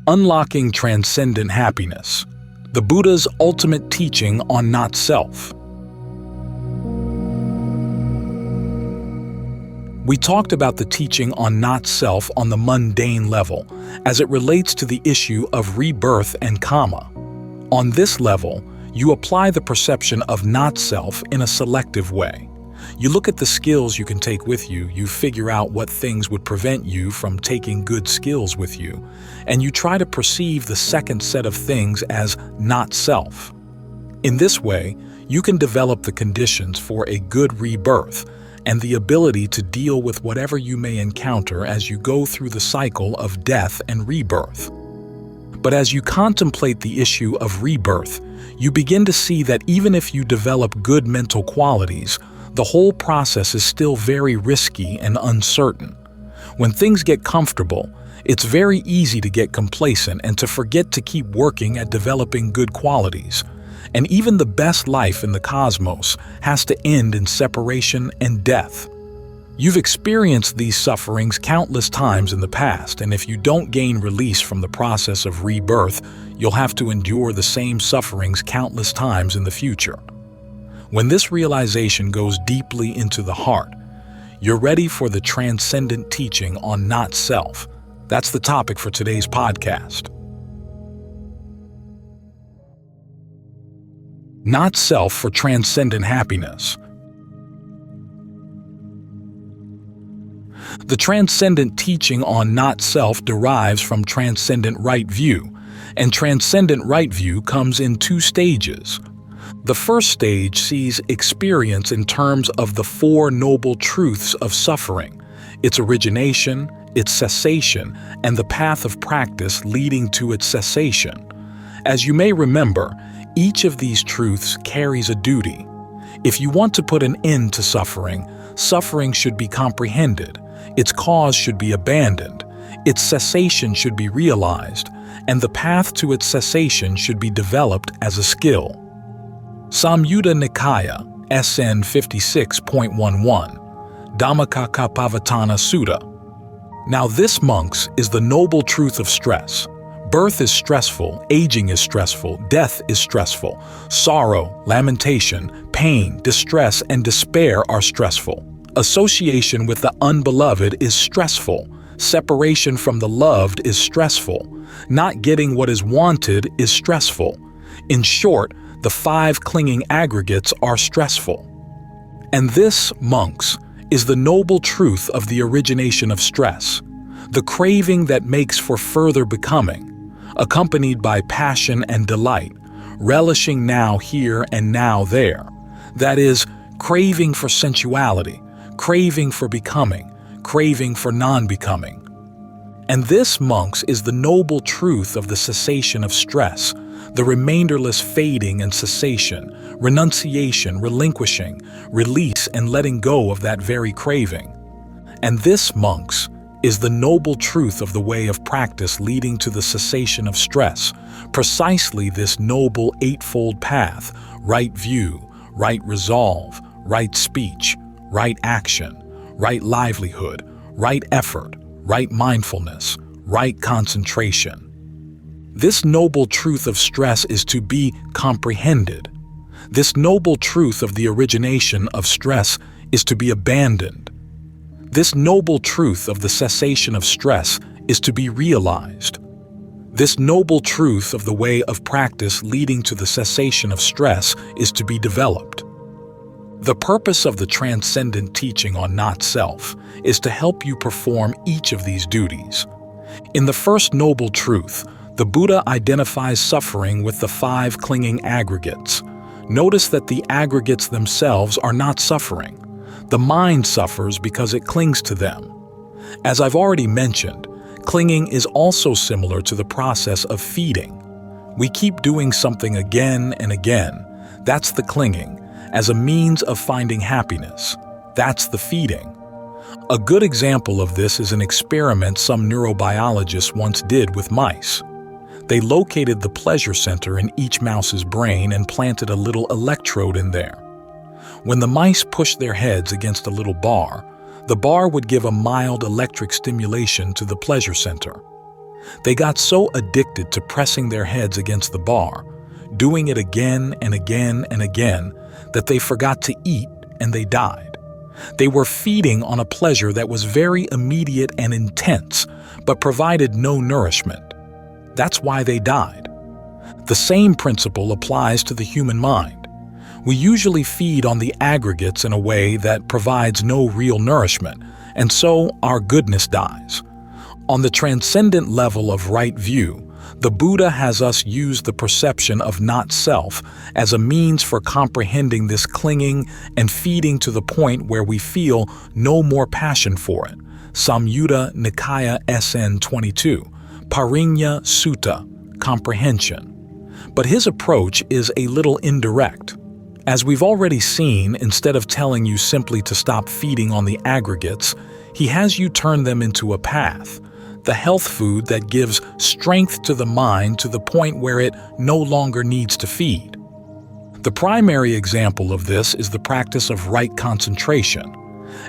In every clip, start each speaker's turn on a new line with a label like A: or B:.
A: Unlocking Transcendent Happiness, the Buddha's ultimate teaching on not-self. We talked about the teaching on not-self on the mundane level, as it relates to the issue of rebirth and kamma. On this level, you apply the perception of not-self in a selective way. You look at the skills you can take with you, you figure out what things would prevent you from taking good skills with you, and you try to perceive the second set of things as not-self. In this way, you can develop the conditions for a good rebirth and the ability to deal with whatever you may encounter as you go through the cycle of death and rebirth. But as you contemplate the issue of rebirth, you begin to see that even if you develop good mental qualities, the whole process is still very risky and uncertain. When things get comfortable, it's very easy to get complacent and to forget to keep working at developing good qualities. And even the best life in the cosmos has to end in separation and death. You've experienced these sufferings countless times in the past, and if you don't gain release from the process of rebirth, you'll have to endure the same sufferings countless times in the future. When this realization goes deeply into the heart, you're ready for the transcendent teaching on not-self. That's the topic for today's podcast. Not-self for transcendent happiness. The transcendent teaching on not-self derives from transcendent right view, and transcendent right view comes in two stages. The first stage sees experience in terms of the Four Noble Truths of suffering, its origination, its cessation, and the path of practice leading to its cessation. As you may remember, each of these truths carries a duty. If you want to put an end to suffering, suffering should be comprehended, its cause should be abandoned, its cessation should be realized, and the path to its cessation should be developed as a skill. Samyutta Nikaya, SN 56.11, Dhammacakkappavattana Sutta. Now this, monks, is the noble truth of stress. Birth is stressful, aging is stressful, death is stressful, sorrow, lamentation, pain, distress, and despair are stressful. Association with the unbeloved is stressful. Separation from the loved is stressful. Not getting what is wanted is stressful. In short, the 5 clinging aggregates are stressful. And this, monks, is the noble truth of the origination of stress, the craving that makes for further becoming, accompanied by passion and delight, relishing now here and now there. That is, craving for sensuality, craving for becoming, craving for non-becoming. And this, monks, is the noble truth of the cessation of stress, the remainderless fading and cessation, renunciation, relinquishing, release, and letting go of that very craving. And this, monks, is the noble truth of the way of practice leading to the cessation of stress, precisely this noble eightfold path: right view, right resolve, right speech, right action, right livelihood, right effort, right mindfulness, right concentration. This noble truth of stress is to be comprehended. This noble truth of the origination of stress is to be abandoned. This noble truth of the cessation of stress is to be realized. This noble truth of the way of practice leading to the cessation of stress is to be developed. The purpose of the transcendent teaching on not-self is to help you perform each of these duties. In the first noble truth, the Buddha identifies suffering with the 5 clinging aggregates. Notice that the aggregates themselves are not suffering. The mind suffers because it clings to them. As I've already mentioned, clinging is also similar to the process of feeding. We keep doing something again and again. That's the clinging, as a means of finding happiness. That's the feeding. A good example of this is an experiment some neurobiologists once did with mice. They located the pleasure center in each mouse's brain and planted a little electrode in there. When the mice pushed their heads against a little bar, the bar would give a mild electric stimulation to the pleasure center. They got so addicted to pressing their heads against the bar, doing it again and again and again, that they forgot to eat and they died. They were feeding on a pleasure that was very immediate and intense, but provided no nourishment. That's why they died. The same principle applies to the human mind. We usually feed on the aggregates in a way that provides no real nourishment, and so our goodness dies. On the transcendent level of right view, the Buddha has us use the perception of not-self as a means for comprehending this clinging and feeding to the point where we feel no more passion for it. Samyutta Nikaya SN 22, Parinya Sutta, Comprehension. But his approach is a little indirect. As we've already seen, instead of telling you simply to stop feeding on the aggregates, he has you turn them into a path, the health food that gives strength to the mind to the point where it no longer needs to feed. The primary example of this is the practice of right concentration.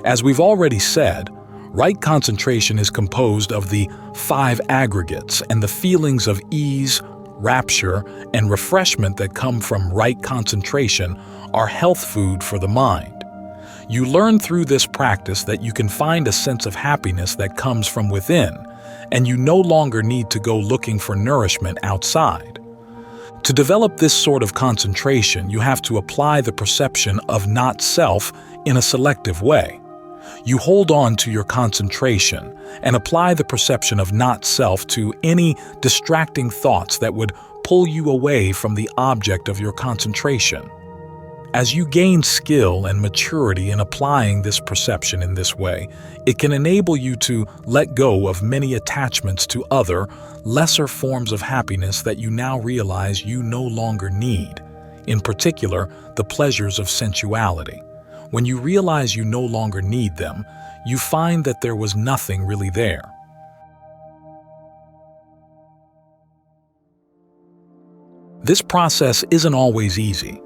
A: As we've already said, right concentration is composed of the 5 aggregates, and the feelings of ease, rapture, and refreshment that come from right concentration are health food for the mind. You learn through this practice that you can find a sense of happiness that comes from within, and you no longer need to go looking for nourishment outside. To develop this sort of concentration, you have to apply the perception of not-self in a selective way. You hold on to your concentration and apply the perception of not-self to any distracting thoughts that would pull you away from the object of your concentration. As you gain skill and maturity in applying this perception in this way, it can enable you to let go of many attachments to other, lesser forms of happiness that you now realize you no longer need, in particular, the pleasures of sensuality. When you realize you no longer need them, you find that there was nothing really there. This process isn't always easy.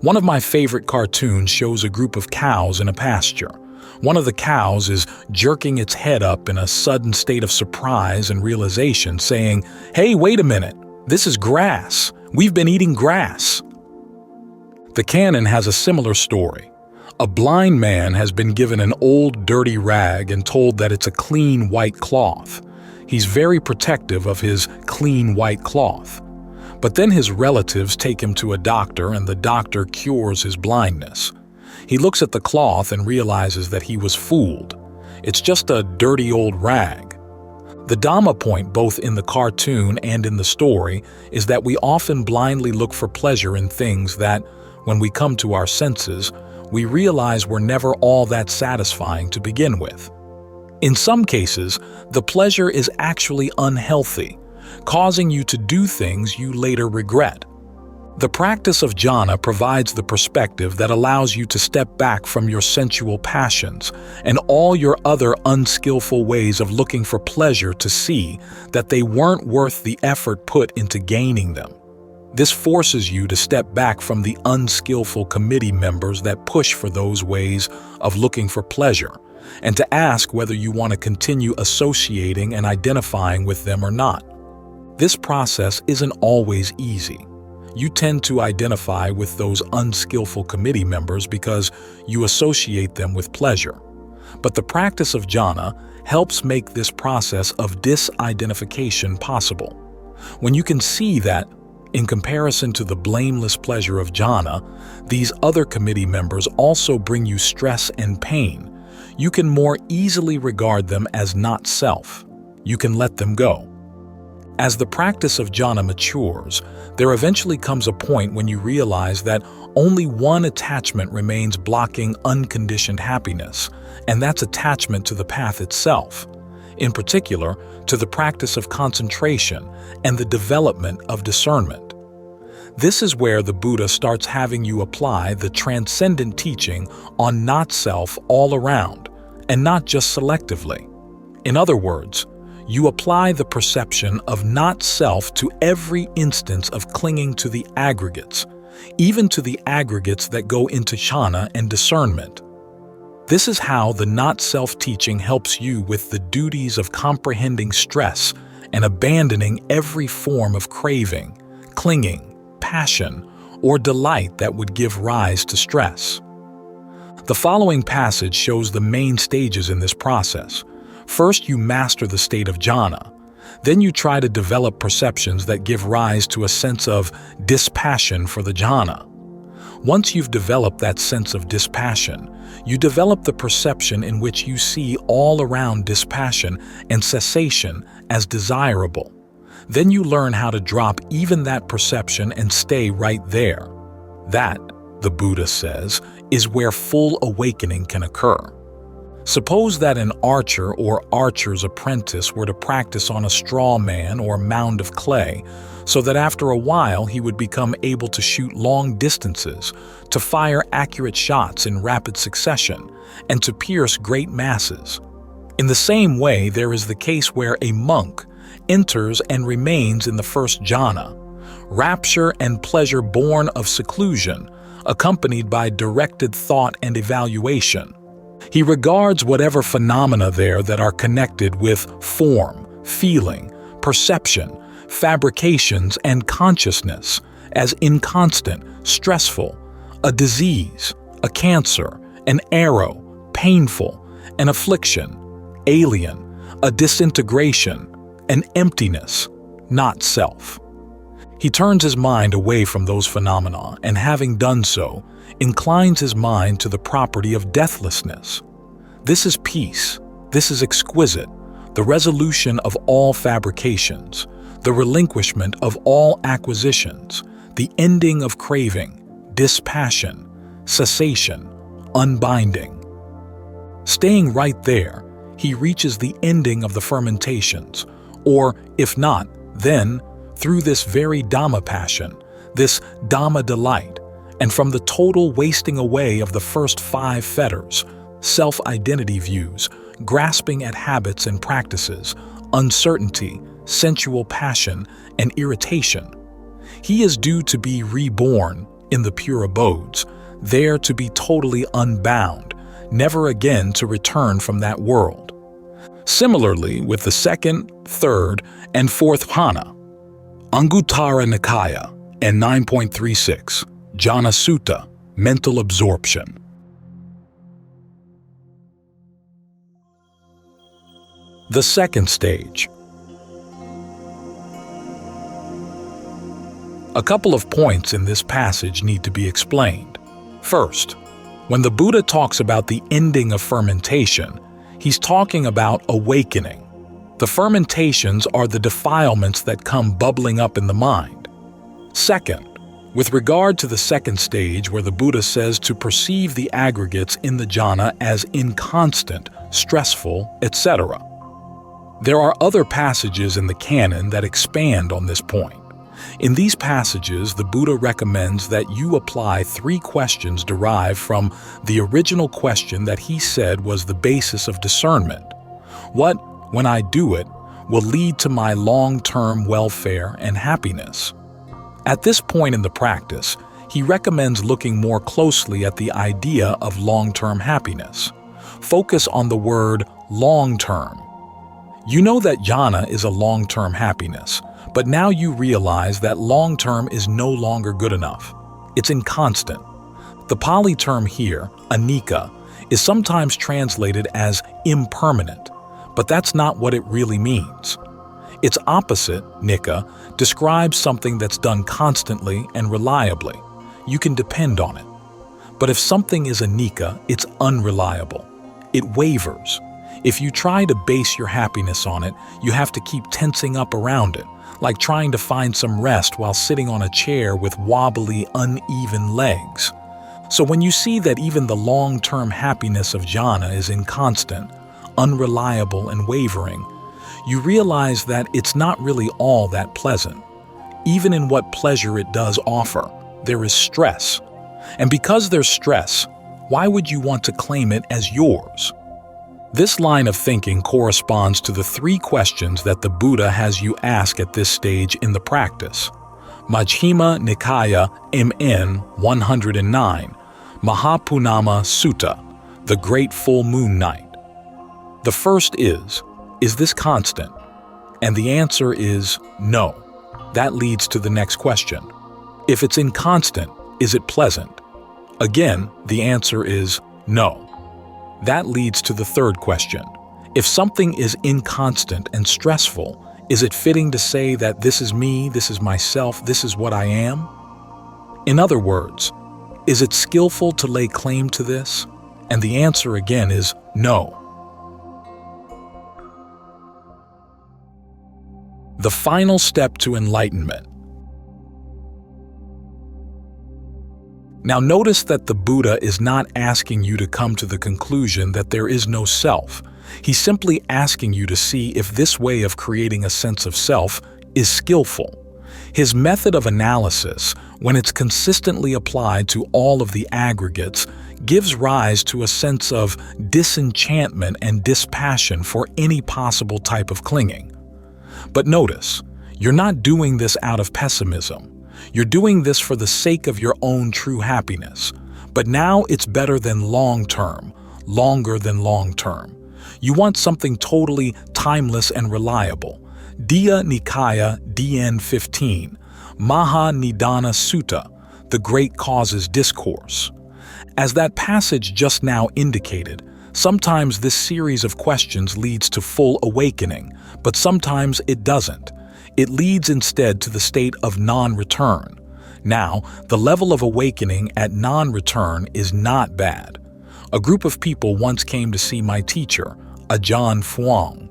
A: One of my favorite cartoons shows a group of cows in a pasture. One of the cows is jerking its head up in a sudden state of surprise and realization, saying, "Hey, wait a minute, this is grass. We've been eating grass." The canon has a similar story. A blind man has been given an old dirty rag and told that it's a clean white cloth. He's very protective of his clean white cloth. But then his relatives take him to a doctor, and the doctor cures his blindness. He looks at the cloth and realizes that he was fooled. It's just a dirty old rag. The Dhamma point, both in the cartoon and in the story, is that we often blindly look for pleasure in things that, when we come to our senses, we realize were never all that satisfying to begin with. In some cases, the pleasure is actually unhealthy, causing you to do things you later regret. The practice of jhana provides the perspective that allows you to step back from your sensual passions and all your other unskillful ways of looking for pleasure to see that they weren't worth the effort put into gaining them. This forces you to step back from the unskillful committee members that push for those ways of looking for pleasure, and to ask whether you want to continue associating and identifying with them or not. This process isn't always easy. You tend to identify with those unskillful committee members because you associate them with pleasure. But the practice of jhana helps make this process of disidentification possible. When you can see that, in comparison to the blameless pleasure of jhana, these other committee members also bring you stress and pain, you can more easily regard them as not self. You can let them go. As the practice of jhana matures, there eventually comes a point when you realize that only one attachment remains blocking unconditioned happiness, and that's attachment to the path itself, in particular to the practice of concentration and the development of discernment. This is where the Buddha starts having you apply the transcendent teaching on not-self all around, and not just selectively. In other words, you apply the perception of not-self to every instance of clinging to the aggregates, even to the aggregates that go into jhana and discernment. This is how the not-self teaching helps you with the duties of comprehending stress and abandoning every form of craving, clinging, passion, or delight that would give rise to stress. The following passage shows the main stages in this process. First, you master the state of jhana. Then you try to develop perceptions that give rise to a sense of dispassion for the jhana. Once you've developed that sense of dispassion, you develop the perception in which you see all around dispassion and cessation as desirable. Then you learn how to drop even that perception and stay right there. That, the Buddha says, is where full awakening can occur. Suppose that an archer or archer's apprentice were to practice on a straw man or mound of clay, so that after a while he would become able to shoot long distances, to fire accurate shots in rapid succession, and to pierce great masses. In the same way, there is the case where a monk enters and remains in the first jhana, rapture and pleasure born of seclusion, accompanied by directed thought and evaluation. He regards whatever phenomena there that are connected with form, feeling, perception, fabrications, and consciousness as inconstant, stressful, a disease, a cancer, an arrow, painful, an affliction, alien, a disintegration, an emptiness, not self. He turns his mind away from those phenomena and, having done so, inclines his mind to the property of deathlessness. This is peace, this is exquisite, the resolution of all fabrications, the relinquishment of all acquisitions, the ending of craving, dispassion, cessation, unbinding. Staying right there, he reaches the ending of the fermentations, or, if not, then, through this very Dhamma passion, this Dhamma delight, and from the total wasting away of the first 5 fetters, self-identity views, grasping at habits and practices, uncertainty, sensual passion, and irritation. He is due to be reborn in the pure abodes, there to be totally unbound, never again to return from that world. Similarly, with the second, third, and fourth jhana, Anguttara Nikaya and 9.36, Jhana Sutta, mental absorption. The second stage. A couple of points in this passage need to be explained. First, when the Buddha talks about the ending of fermentation, he's talking about awakening. The fermentations are the defilements that come bubbling up in the mind. Second, with regard to the second stage where the Buddha says to perceive the aggregates in the jhana as inconstant, stressful, etc. There are other passages in the canon that expand on this point. In these passages, the Buddha recommends that you apply 3 questions derived from the original question that he said was the basis of discernment. What, when I do it, will lead to my long-term welfare and happiness? At this point in the practice, he recommends looking more closely at the idea of long-term happiness. Focus on the word long-term. You know that jhana is a long-term happiness, but now you realize that long-term is no longer good enough. It's inconstant. The Pali term here, anicca, is sometimes translated as impermanent, but that's not what it really means. Its opposite, nicca, describes something that's done constantly and reliably. You can depend on it. But if something is anicca, it's unreliable. It wavers. If you try to base your happiness on it, you have to keep tensing up around it, like trying to find some rest while sitting on a chair with wobbly, uneven legs. So when you see that even the long-term happiness of jhana is inconstant, unreliable, and wavering, you realize that it's not really all that pleasant. Even in what pleasure it does offer, there is stress. And because there's stress, why would you want to claim it as yours? This line of thinking corresponds to the 3 questions that the Buddha has you ask at this stage in the practice. Majjhima Nikaya MN 109, Mahapunama Sutta, the great full moon night. The first is this constant? And the answer is no. That leads to the next question. If it's inconstant, is it pleasant? Again, the answer is no. That leads to the third question. If something is inconstant and stressful, is it fitting to say that this is me, this is myself, this is what I am? In other words, is it skillful to lay claim to this? And the answer again is no. The final step to enlightenment. Now notice that the Buddha is not asking you to come to the conclusion that there is no self. He's simply asking you to see if this way of creating a sense of self is skillful. His method of analysis, when it's consistently applied to all of the aggregates, gives rise to a sense of disenchantment and dispassion for any possible type of clinging. But notice, you're not doing this out of pessimism. You're doing this for the sake of your own true happiness. But now it's better than long-term, longer than long-term. You want something totally timeless and reliable. Diya Nikaya DN 15, Maha Nidana Sutta, the Great Causes Discourse. As that passage just now indicated, sometimes this series of questions leads to full awakening, but sometimes it doesn't. It leads instead to the state of non-return. Now, the level of awakening at non-return is not bad. A group of people once came to see my teacher, Ajahn Fuang.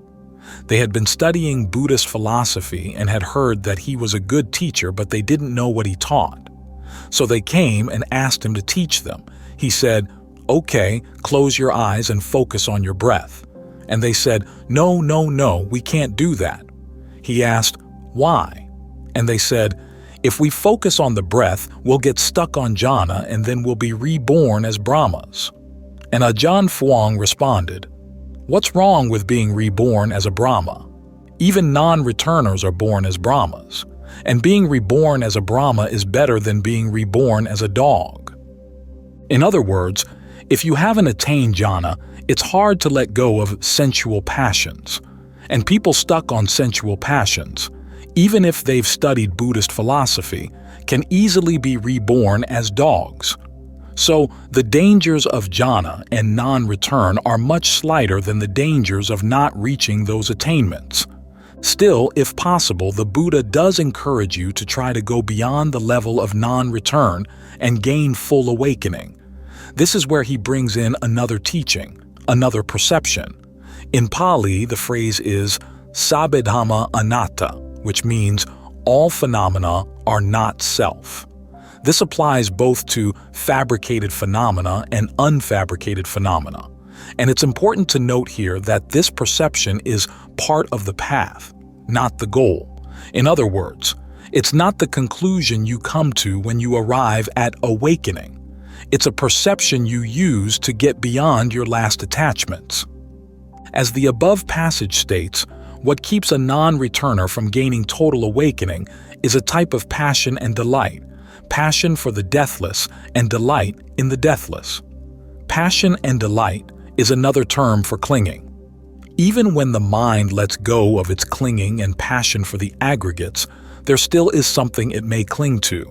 A: They had been studying Buddhist philosophy and had heard that he was a good teacher, but they didn't know what he taught. So they came and asked him to teach them. He said, "Okay, close your eyes and focus on your breath." And they said, "No, no, no, we can't do that." He asked, "Why?" And they said, "If we focus on the breath, we'll get stuck on jhana and then we'll be reborn as Brahmas." And Ajahn Fuang responded, "What's wrong with being reborn as a Brahma? Even non-returners are born as Brahmas. And being reborn as a Brahma is better than being reborn as a dog." In other words, if you haven't attained jhana, it's hard to let go of sensual passions. And people stuck on sensual passions, even if they've studied Buddhist philosophy, can easily be reborn as dogs. So the dangers of jhana and non-return are much slighter than the dangers of not reaching those attainments. Still, if possible, the Buddha does encourage you to try to go beyond the level of non-return and gain full awakening. This is where he brings in another teaching, another perception. In Pali, the phrase is sabedhama anatta, which means all phenomena are not self. This applies both to fabricated phenomena and unfabricated phenomena. And it's important to note here that this perception is part of the path, not the goal. In other words, it's not the conclusion you come to when you arrive at awakening. It's a perception you use to get beyond your last attachments. As the above passage states, what keeps a non-returner from gaining total awakening is a type of passion and delight, passion for the deathless and delight in the deathless. Passion and delight is another term for clinging. Even when the mind lets go of its clinging and passion for the aggregates, there still is something it may cling to,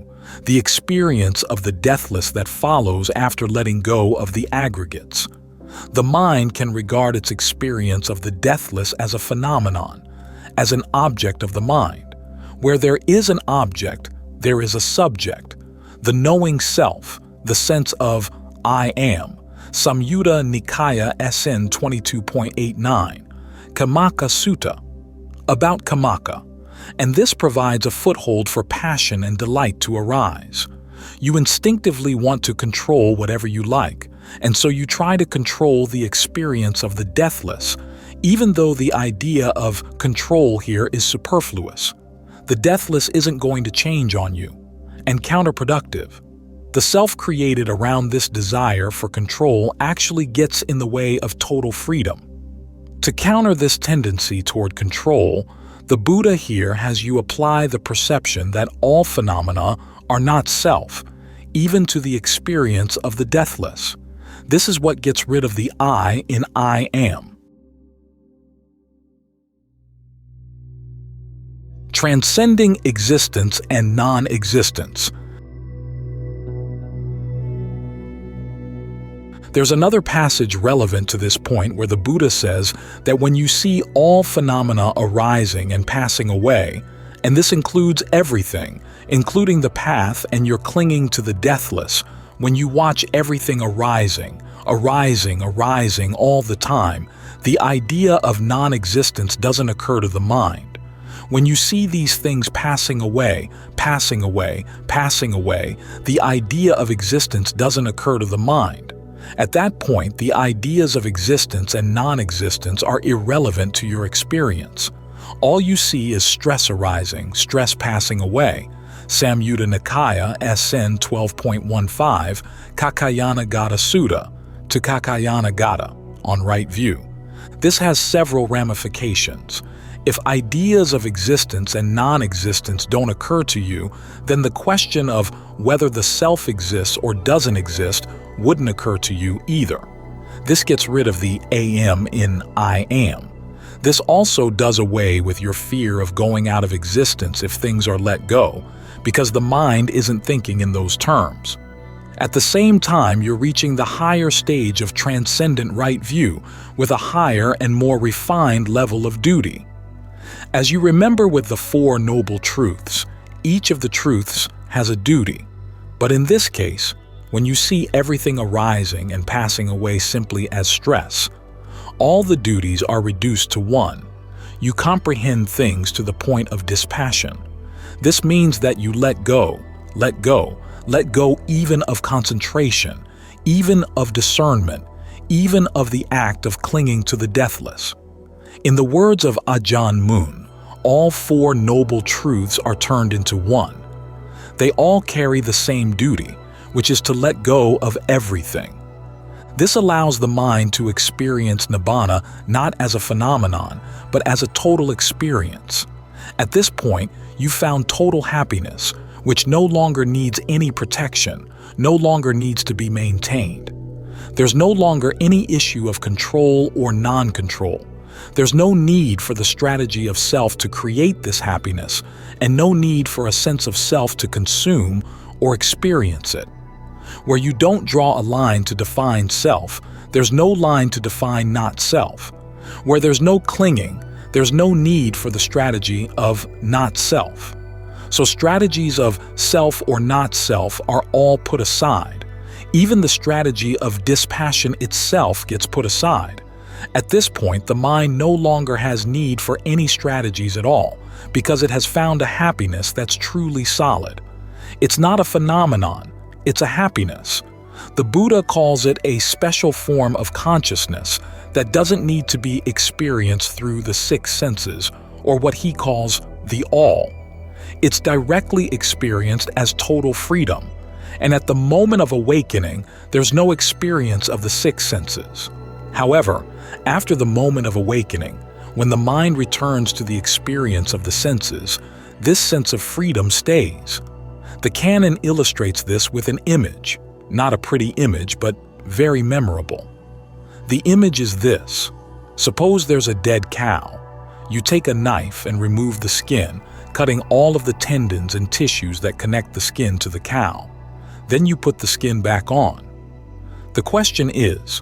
A: the experience of the deathless that follows after letting go of the aggregates. The mind can regard its experience of the deathless as a phenomenon, as an object of the mind. Where there is an object, there is a subject, the knowing self, the sense of I am. Samyutta Nikaya SN 22.89, Kammaka Sutta, about Kammaka. And this provides a foothold for passion and delight to arise. You instinctively want to control whatever you like, and so you try to control the experience of the deathless, even though the idea of control here is superfluous. The deathless isn't going to change on you, and counterproductive. The self created around this desire for control actually gets in the way of total freedom. To counter this tendency toward control, the Buddha here has you apply the perception that all phenomena are not self, even to the experience of the deathless. This is what gets rid of the I in I am. Transcending existence and non-existence. There's another passage relevant to this point where the Buddha says that when you see all phenomena arising and passing away, and this includes everything, including the path, and you're clinging to the deathless, when you watch everything arising all the time, the idea of non-existence doesn't occur to the mind. When you see these things passing away, the idea of existence doesn't occur to the mind. At that point, the ideas of existence and non-existence are irrelevant to your experience. All you see is stress arising, stress passing away. Samyutta Nikaya, SN 12.15, Kakayana Sutta, to Kakayana on right view. This has several ramifications. If ideas of existence and non-existence don't occur to you, then the question of whether the self exists or doesn't exist wouldn't occur to you either. This gets rid of the am in I am. This also does away with your fear of going out of existence if things are let go, because the mind isn't thinking in those terms. At the same time, you're reaching the higher stage of transcendent right view with a higher and more refined level of duty. As you remember with the Four Noble Truths, each of the truths has a duty. But in this case, when you see everything arising and passing away simply as stress, all the duties are reduced to one. You comprehend things to the point of dispassion. This means that you let go even of concentration, even of discernment, even of the act of clinging to the deathless. In the words of Ajahn Mun, all four noble truths are turned into one. They all carry the same duty, which is to let go of everything. This allows the mind to experience nibbana not as a phenomenon, but as a total experience. At this point, you found total happiness, which no longer needs any protection, no longer needs to be maintained. There's no longer any issue of control or non-control. There's no need for the strategy of self to create this happiness, and no need for a sense of self to consume or experience it. Where you don't draw a line to define self, there's no line to define not self. Where there's no clinging, there's no need for the strategy of not self. So strategies of self or not self are all put aside. Even the strategy of dispassion itself gets put aside. At this point, the mind no longer has need for any strategies at all, because it has found a happiness that's truly solid. It's not a phenomenon, it's a happiness. The Buddha calls it a special form of consciousness that doesn't need to be experienced through the six senses, or what he calls the all. It's directly experienced as total freedom, and at the moment of awakening, there's no experience of the six senses. However, after the moment of awakening, when the mind returns to the experience of the senses, this sense of freedom stays. The canon illustrates this with an image, not a pretty image, but very memorable. The image is this. Suppose there's a dead cow. You take a knife and remove the skin, cutting all of the tendons and tissues that connect the skin to the cow. Then you put the skin back on. The question is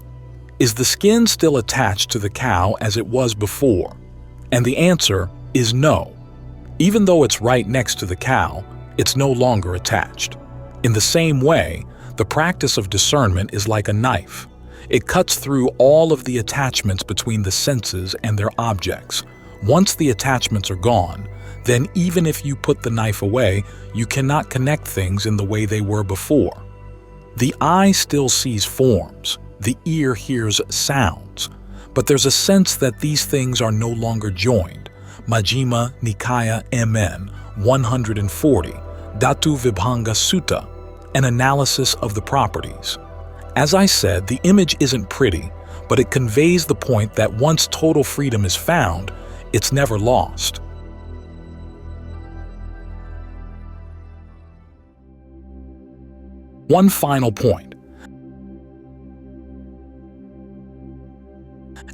A: the skin still attached to the cow as it was before? And the answer is no. Even though it's right next to the cow, it's no longer attached. In the same way, the practice of discernment is like a knife. It cuts through all of the attachments between the senses and their objects. Once the attachments are gone, then even if you put the knife away, you cannot connect things in the way they were before. The eye still sees forms, the ear hears sounds, but there's a sense that these things are no longer joined. Majjhima Nikaya MN 140, Dhatu Vibhanga Sutta, an analysis of the properties. As I said, the image isn't pretty, but it conveys the point that once total freedom is found, it's never lost. One final point.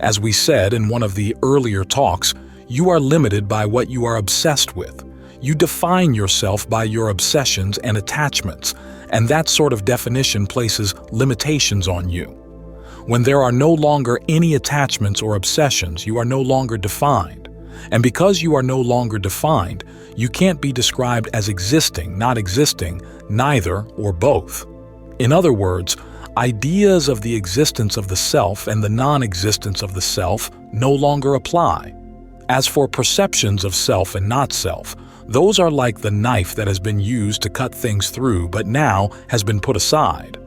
A: As we said in one of the earlier talks, you are limited by what you are obsessed with. You define yourself by your obsessions and attachments, and that sort of definition places limitations on you. When there are no longer any attachments or obsessions, you are no longer defined. And because you are no longer defined, you can't be described as existing, not existing, neither or both. In other words, ideas of the existence of the self and the non-existence of the self no longer apply. As for perceptions of self and not self, those are like the knife that has been used to cut things through but now has been put aside.